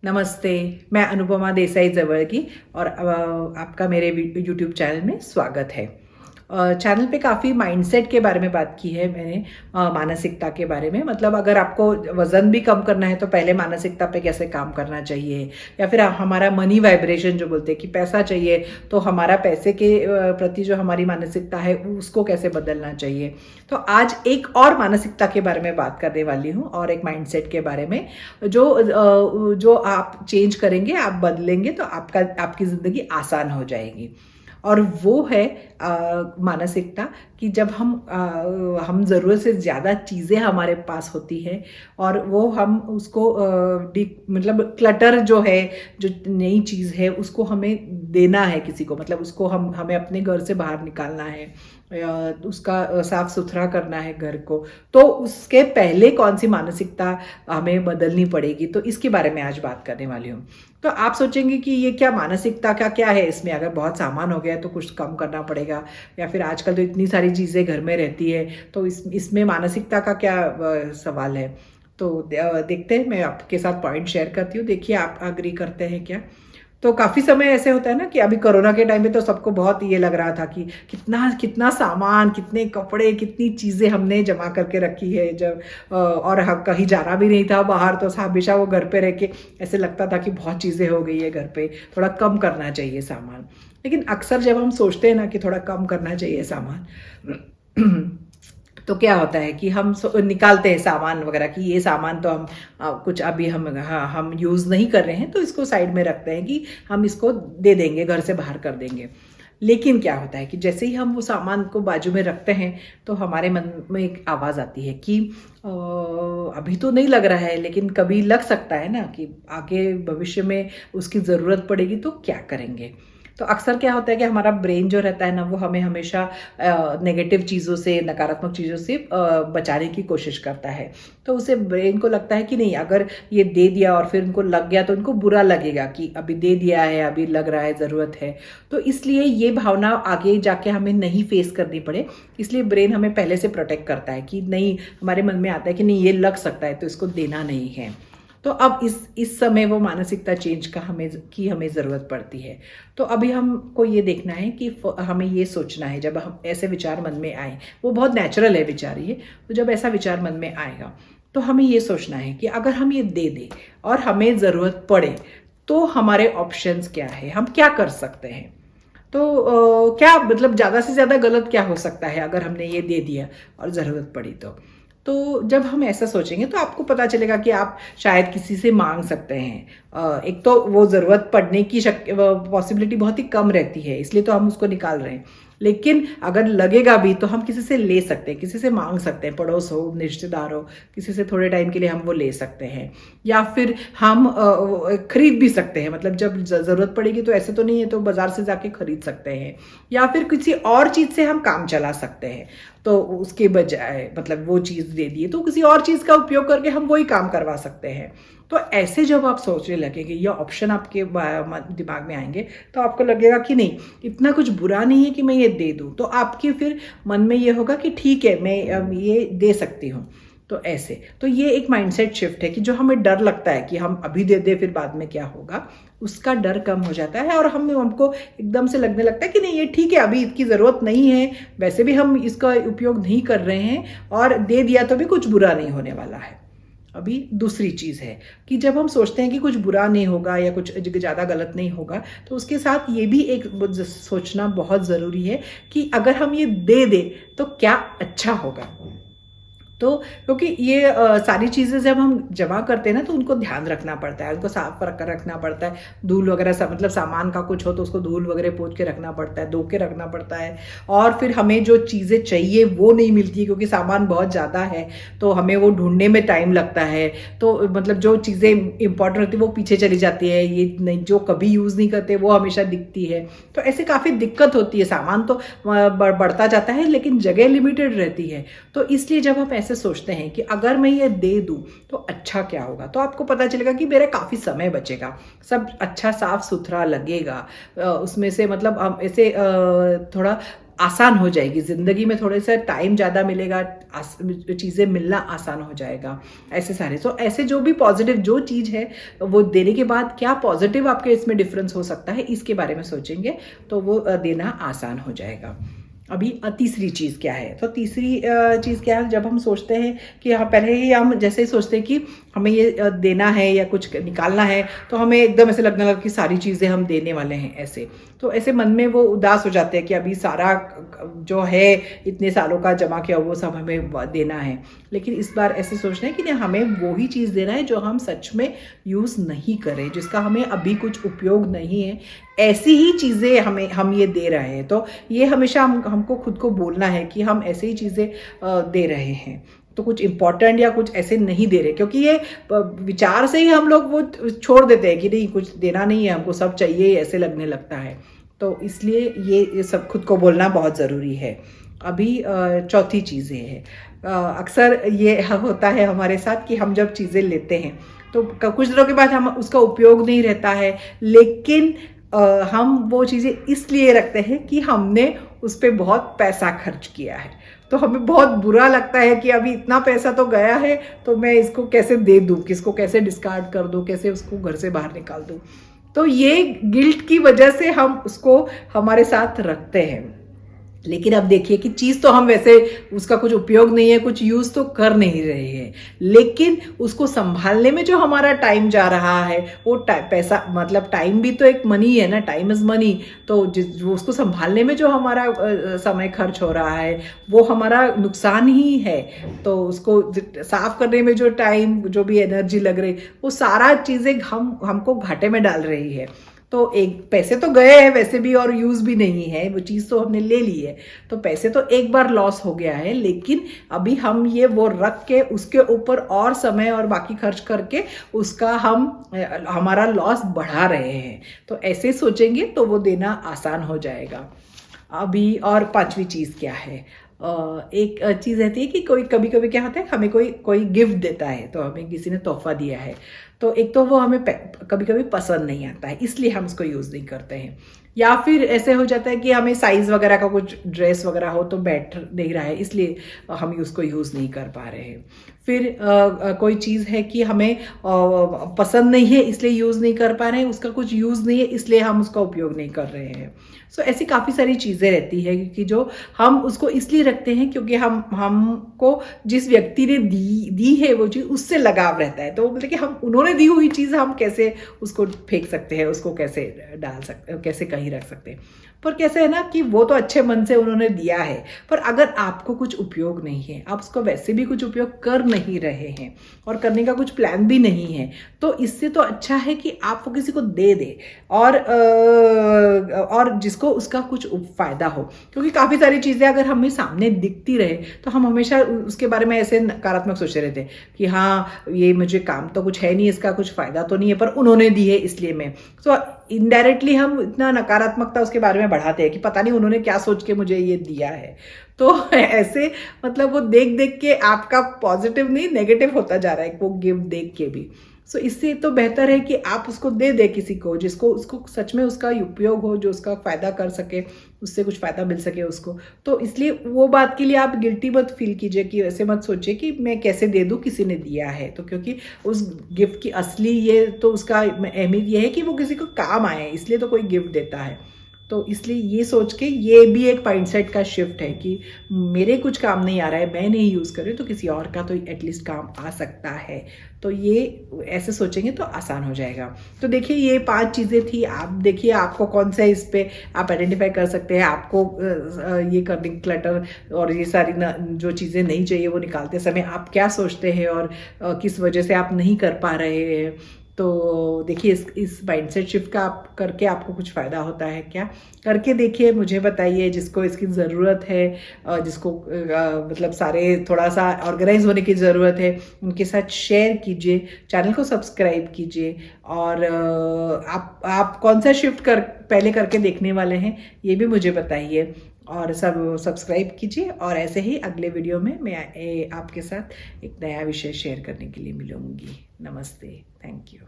नमस्ते, मैं अनुपमा देसाई जवळगी और आपका मेरे यूट्यूब चैनल में स्वागत है। चैनल पे काफ़ी माइंडसेट के बारे में बात की है मैंने, मानसिकता के बारे में। मतलब अगर आपको वज़न भी कम करना है तो पहले मानसिकता पे कैसे काम करना चाहिए, या फिर हमारा मनी वाइब्रेशन जो बोलते हैं कि पैसा चाहिए तो हमारा पैसे के प्रति जो हमारी मानसिकता है उसको कैसे बदलना चाहिए। तो आज एक और मानसिकता के बारे में बात करने वाली हूँ और एक माइंडसेट के बारे में जो आप चेंज करेंगे, आप बदलेंगे तो आपकी ज़िंदगी आसान हो जाएगी। और वो है मानसिकता कि जब हम ज़रूरत से ज़्यादा चीज़ें हमारे पास होती है और वो हम उसको मतलब क्लटर जो है, जो नई चीज़ है उसको हमें देना है किसी को, मतलब उसको हमें अपने घर से बाहर निकालना है, उसका साफ सुथरा करना है घर को। तो उसके पहले कौन सी मानसिकता हमें बदलनी पड़ेगी, तो इसके बारे में आज बात करने वाली हूँ। तो आप सोचेंगे कि ये क्या मानसिकता का क्या है इसमें, अगर बहुत सामान हो गया तो कुछ कम करना पड़ेगा, या फिर आजकल तो इतनी सारी चीज़ें घर में रहती है तो इसमें मानसिकता का क्या सवाल है। तो देखते हैं, मैं आपके साथ पॉइंट शेयर करती हूँ, देखिए आप अग्री करते हैं क्या। तो काफ़ी समय ऐसे होता है ना कि अभी कोरोना के टाइम पे तो सबको बहुत ये लग रहा था कि कितना कितना सामान, कितने कपड़े, कितनी चीज़ें हमने जमा करके रखी है। जब और कहीं जाना भी नहीं था बाहर, तो हमेशा वो घर पे रह के ऐसे लगता था कि बहुत चीज़ें हो गई है घर पे, थोड़ा कम करना चाहिए सामान। लेकिन अक्सर जब हम सोचते हैं ना कि थोड़ा कम करना चाहिए सामान तो क्या होता है कि हम निकालते हैं सामान वगैरह कि ये सामान तो हम कुछ अभी हम यूज़ नहीं कर रहे हैं, तो इसको साइड में रखते हैं कि हम इसको दे देंगे, घर से बाहर कर देंगे। लेकिन क्या होता है कि जैसे ही हम वो सामान को बाजू में रखते हैं तो हमारे मन में एक आवाज़ आती है कि अभी तो नहीं लग रहा है, लेकिन कभी लग सकता है ना कि आगे भविष्य में उसकी ज़रूरत पड़ेगी तो क्या करेंगे। तो अक्सर क्या होता है कि हमारा ब्रेन जो रहता है ना, वो हमें हमेशा नेगेटिव चीज़ों से, नकारात्मक चीज़ों से बचाने की कोशिश करता है। तो उसे ब्रेन को लगता है कि नहीं, अगर ये दे दिया और फिर उनको लग गया तो उनको बुरा लगेगा कि अभी दे दिया है, अभी लग रहा है ज़रूरत है। तो इसलिए ये भावना आगे जाके हमें नहीं फेस करनी पड़े, इसलिए ब्रेन हमें पहले से प्रोटेक्ट करता है कि नहीं, हमारे मन में आता है कि नहीं ये लग सकता है तो इसको देना नहीं है। तो अब इस समय वो मानसिकता चेंज का हमें ज़रूरत पड़ती है। तो अभी हमको ये देखना है कि हमें ये सोचना है, जब हम ऐसे विचार मन में आए, वो बहुत नेचुरल है विचार ये, तो जब ऐसा विचार मन में आएगा तो हमें ये सोचना है कि अगर हम ये दे दें और हमें ज़रूरत पड़े तो हमारे ऑप्शंस क्या है, हम क्या कर सकते हैं। तो क्या मतलब ज़्यादा से ज़्यादा गलत क्या हो सकता है अगर हमने ये दे दिया और ज़रूरत पड़ी तो जब हम ऐसा सोचेंगे तो आपको पता चलेगा कि आप शायद किसी से मांग सकते हैं। एक तो वो ज़रूरत पड़ने की पॉसिबिलिटी बहुत ही कम रहती है, इसलिए तो हम उसको निकाल रहे हैं। लेकिन अगर लगेगा भी तो हम किसी से ले सकते हैं, किसी से मांग सकते हैं, पड़ोस हो, रिश्तेदार हो, किसी से थोड़े टाइम के लिए हम वो ले सकते हैं। या फिर हम खरीद भी सकते हैं, मतलब जब ज़रूरत पड़ेगी तो ऐसे तो नहीं है, तो बाज़ार से जाके खरीद सकते हैं। या फिर किसी और चीज़ से हम काम चला सकते हैं, तो उसके बजाय मतलब वो चीज़ दे दिए तो किसी और चीज़ का उपयोग करके हम वही काम करवा सकते हैं। तो ऐसे जब आप सोचने लगेंगे या ऑप्शन आपके दिमाग में आएंगे तो आपको लगेगा कि नहीं, इतना कुछ बुरा नहीं है कि मैं ये दे दूँ। तो आपके फिर मन में ये होगा कि ठीक है, मैं ये दे सकती हूँ। तो ऐसे तो ये एक माइंडसेट शिफ्ट है कि जो हमें डर लगता है कि हम अभी दे दे फिर बाद में क्या होगा, उसका डर कम हो जाता है और हमको एकदम से लगने लगता है कि नहीं ये ठीक है, अभी इसकी ज़रूरत नहीं है, वैसे भी हम इसका उपयोग नहीं कर रहे हैं और दे दिया तो भी कुछ बुरा नहीं होने वाला है। अभी दूसरी चीज़ है कि जब हम सोचते हैं कि कुछ बुरा नहीं होगा या कुछ ज़्यादा गलत नहीं होगा, तो उसके साथ ये भी एक सोचना बहुत ज़रूरी है कि अगर हम ये दे दें तो क्या अच्छा होगा। तो क्योंकि ये सारी चीज़ें जब हम जमा करते हैं ना तो उनको ध्यान रखना पड़ता है, उनको साफ रखना पड़ता है। धूल वगैरह सब, मतलब सामान का कुछ हो तो उसको धूल वगैरह पोंछ के रखना पड़ता है, धो के रखना पड़ता है। और फिर हमें जो चीज़ें चाहिए वो नहीं मिलती है क्योंकि सामान बहुत ज़्यादा है, तो हमें वो ढूंढने में टाइम लगता है। तो मतलब जो चीज़ें इंपॉर्टेंट होती है वो पीछे चली जाती है, ये नहीं जो कभी यूज़ नहीं करते वो हमेशा दिखती है। तो ऐसे काफ़ी दिक्कत होती है, सामान तो बढ़ता जाता है लेकिन जगह लिमिटेड रहती है। तो इसलिए जब हम ऐसे सोचते हैं कि अगर मैं ये दे दूं तो अच्छा क्या होगा, तो आपको पता चलेगा कि मेरा काफ़ी समय बचेगा, सब अच्छा साफ सुथरा लगेगा। उसमें से मतलब हम ऐसे थोड़ा आसान हो जाएगी ज़िंदगी में, थोड़े सा टाइम ज़्यादा मिलेगा, चीज़ें मिलना आसान हो जाएगा। ऐसे सारे ऐसे जो भी पॉजिटिव जो चीज़ है वो देने के बाद क्या पॉजिटिव आपके इसमें डिफरेंस हो सकता है, इसके बारे में सोचेंगे तो वो देना आसान हो जाएगा। अभी तीसरी चीज़ क्या है, तो तीसरी चीज़ क्या है, जब हम सोचते हैं कि हाँ, पहले ही हम जैसे ही सोचते हैं कि हमें ये देना है या कुछ निकालना है, तो हमें एकदम ऐसे लगने लगा कि सारी चीज़ें हम देने वाले हैं ऐसे, तो ऐसे मन में वो उदास हो जाते हैं कि अभी सारा जो है इतने सालों का जमा किया वो सब हमें देना है। लेकिन इस बार ऐसे सोचना है कि नहीं, हमें वो ही चीज़ देना है जो हम सच में यूज़ नहीं करें, जिसका हमें अभी कुछ उपयोग नहीं है, ऐसी ही चीज़ें हम ये दे रहे हैं। तो ये हमेशा हमको खुद को बोलना है कि हम ऐसे ही चीज़ें दे रहे हैं, तो कुछ इम्पॉर्टेंट या कुछ ऐसे नहीं दे रहे, क्योंकि ये विचार से ही हम लोग वो छोड़ देते हैं कि नहीं कुछ देना नहीं है, हमको सब चाहिए, ऐसे लगने लगता है। तो इसलिए ये सब खुद को बोलना बहुत ज़रूरी है। अभी चौथी चीज़ें है, अक्सर ये होता है हमारे साथ कि हम जब चीज़ें लेते हैं तो कुछ दिनों के बाद हम उसका उपयोग नहीं रहता है, लेकिन हम वो चीज़ें इसलिए रखते हैं कि हमने उस पर बहुत पैसा खर्च किया है, तो हमें बहुत बुरा लगता है कि अभी इतना पैसा तो गया है, तो मैं इसको कैसे दे दूँ, किसको कैसे डिस्कार्ड कर दूँ, कैसे उसको घर से बाहर निकाल दूँ। तो ये गिल्ट की वजह से हम उसको हमारे साथ रखते हैं। लेकिन अब देखिए कि चीज़ तो हम वैसे उसका कुछ उपयोग नहीं है, कुछ यूज़ तो कर नहीं रहे हैं, लेकिन उसको संभालने में जो हमारा टाइम जा रहा है वो पैसा, मतलब टाइम भी तो एक मनी है ना, टाइम इज़ मनी। तो उसको संभालने में जो हमारा समय खर्च हो रहा है वो हमारा नुकसान ही है। तो उसको साफ करने में जो टाइम, जो भी एनर्जी लग रही, वो सारा चीज़ें हमको घाटे में डाल रही है। तो एक पैसे तो गए हैं वैसे भी, और यूज़ भी नहीं है, वो चीज़ तो हमने ले ली है, तो पैसे तो एक बार लॉस हो गया है, लेकिन अभी हम ये वो रख के उसके ऊपर और समय और बाकी खर्च करके उसका हमारा लॉस बढ़ा रहे हैं। तो ऐसे सोचेंगे तो वो देना आसान हो जाएगा। अभी और पांचवी चीज़ क्या है, एक चीज़ रहती है कि कोई कभी कभी क्या होता है, हमें कोई गिफ्ट देता है, तो हमें किसी ने तोहफा दिया है, तो एक तो वो हमें कभी कभी पसंद नहीं आता है, इसलिए हम उसको यूज़ नहीं करते हैं। या फिर ऐसे हो जाता है कि हमें साइज़ वगैरह का कुछ ड्रेस वगैरह हो तो बैठ नहीं रहा है, इसलिए हम उसको यूज़ नहीं कर पा रहे हैं। फिर कोई चीज़ है कि हमें पसंद नहीं है इसलिए यूज़ नहीं कर पा रहे हैं, उसका कुछ यूज़ नहीं है इसलिए हम उसका उपयोग नहीं कर रहे हैं। सो ऐसी काफ़ी सारी चीज़ें रहती है कि जो हम उसको इसलिए रखते हैं क्योंकि हमको जिस व्यक्ति ने दी है वो चीज़, उससे लगाव रहता है। तो मतलब कि हम उन्होंने दी हुई चीज़ हम कैसे उसको फेंक सकते हैं, उसको कैसे डाल सकते, कैसे कहीं रख सकते हैं। पर कैसे है ना कि वो तो अच्छे मन से उन्होंने दिया है, पर अगर आपको कुछ उपयोग नहीं है, आप उसको वैसे भी कुछ उपयोग कर नहीं रहे हैं और करने का कुछ प्लान भी नहीं है, तो इससे तो अच्छा है कि आप वो किसी को दे दे और जिसको उसका कुछ फायदा हो। क्योंकि काफ़ी सारी चीज़ें अगर हमें सामने दिखती रहे तो हम हमेशा उसके बारे में ऐसे नकारात्मक सोचते रहते हैं कि हाँ ये मुझे काम तो कुछ है नहीं, इसका कुछ फ़ायदा तो नहीं है, पर उन्होंने दी है इसलिए मैं। तो इनडायरेक्टली हम इतना नकारात्मकता उसके बारे में बढ़ाते हैं कि पता नहीं उन्होंने क्या सोच के मुझे ये दिया है। तो ऐसे मतलब वो देख देख के आपका पॉजिटिव नहीं नेगेटिव होता जा रहा है वो गिफ्ट देख के भी। सो इससे तो बेहतर है कि आप उसको दे दे किसी को जिसको उसको सच में उसका उपयोग हो, जो उसका फ़ायदा कर सके, उससे कुछ फ़ायदा मिल सके उसको। तो इसलिए वो बात के लिए आप गिल्टी मत फील कीजिए कि ऐसे मत सोचिए कि मैं कैसे दे दूँ, किसी ने दिया है तो। क्योंकि उस गिफ्ट की असली ये तो उसका अहमियत ये है कि वो किसी को काम आए, इसलिए तो कोई गिफ्ट देता है। तो इसलिए ये सोच के ये भी एक माइंडसेट का शिफ्ट है कि मेरे कुछ काम नहीं आ रहा है, मैं नहीं यूज़ कर रही, तो किसी और का तो एटलीस्ट काम आ सकता है। तो ये ऐसे सोचेंगे तो आसान हो जाएगा। तो देखिए ये 5 चीज़ें थी, आप देखिए आपको कौन सा इस पे आप आइडेंटिफाई कर सकते हैं। आपको ये करने क्लटर और ये सारी जो चीज़ें नहीं चाहिए वो निकालते समय आप क्या सोचते हैं और किस वजह से आप नहीं कर पा रहे हैं। तो देखिए इस माइंडसेट शिफ्ट का आप करके आपको कुछ फ़ायदा होता है क्या, करके देखिए, मुझे बताइए। जिसको इसकी ज़रूरत है, जिसको मतलब सारे थोड़ा सा ऑर्गेनाइज होने की ज़रूरत है, उनके साथ शेयर कीजिए, चैनल को सब्सक्राइब कीजिए। और आप कौन सा शिफ्ट पहले करके देखने वाले हैं ये भी मुझे बताइए, और सब सब्सक्राइब कीजिए। और ऐसे ही अगले वीडियो में मैं आपके साथ एक नया विषय शेयर करने के लिए मिलूंगी। नमस्ते, थैंक यू।